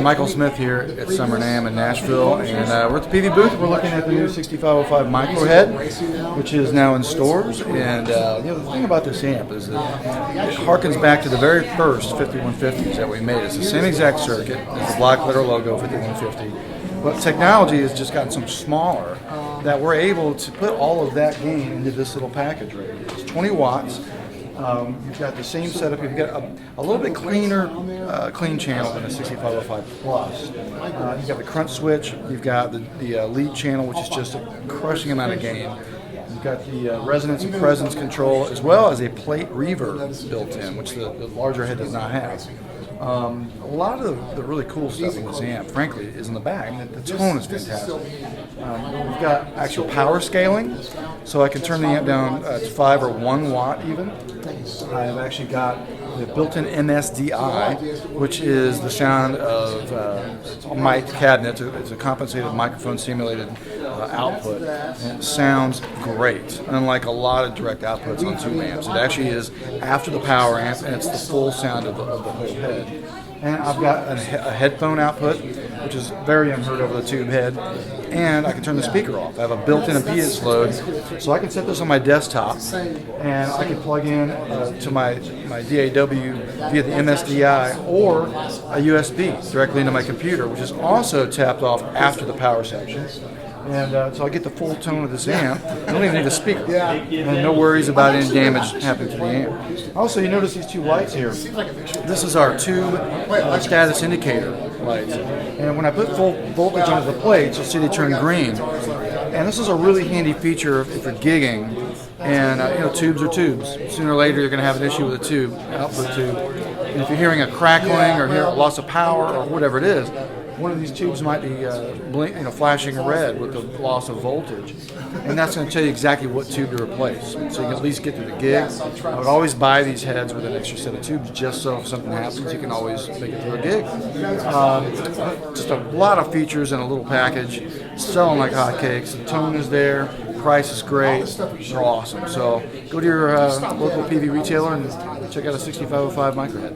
Michael Smith here at Summer NAMM in Nashville, and we're at the Peavey booth. We're looking at the new 6505 micro head, which is now in stores. And the thing about this amp is that it harkens back to the very first 5150s that we made. It's the same exact circuit. It's the black letter logo 5150. But technology has just gotten so much smaller that we're able to put all of that gain into this little package right here. It's 20 watts. You've got the same setup. You've got a little bit cleaner, clean channel than a 6505 Plus. You've got the crunch switch. You've got the lead channel, which is just a crushing amount of gain. You've got the resonance and presence control, as well as a plate reverb built in, which the larger head does not have. A lot of the really cool stuff in this amp, frankly, is in the back. And the tone is fantastic. We've got actual power scaling, so I can turn the amp down to 5 or 1 watt even. I've actually got the built-in MSDI, which is the sound of a mic cabinet. It's a compensated microphone simulated output, and it sounds great, unlike a lot of direct outputs on tube amps. It actually is after the power amp, and it's the full sound of the whole head. And I've got a headphone output, which is very unheard of with a tube head, and I can turn the speaker off. I have a built-in impedance load, so I can set this on my desktop, and I can plug in to my DAW via the MSDI or a USB directly into my computer, which is also tapped off after the power section. And so I get the full tone of this amp. I don't even need a speaker. And no worries about any damage happening to the amp. Also, you notice these two lights here. This is our tube status indicator lights. And when I put full voltage onto the plates, you'll see they turn green. And this is a really handy feature if you're gigging. And tubes are tubes. Sooner or later, you're going to have an issue with a tube, output tube. And if you're hearing a crackling or hear a loss of power or whatever it is, one of these tubes might be flashing red with the loss of voltage, and that's going to tell you exactly what tube to replace, so you can at least get through the gig. I would always buy these heads with an extra set of tubes, just so if something happens, you can always make it through a gig. Just a lot of features in a little package, selling like hotcakes. The tone is there, price is great, they're awesome. So go to your local Peavey retailer and check out a 6505 microhead.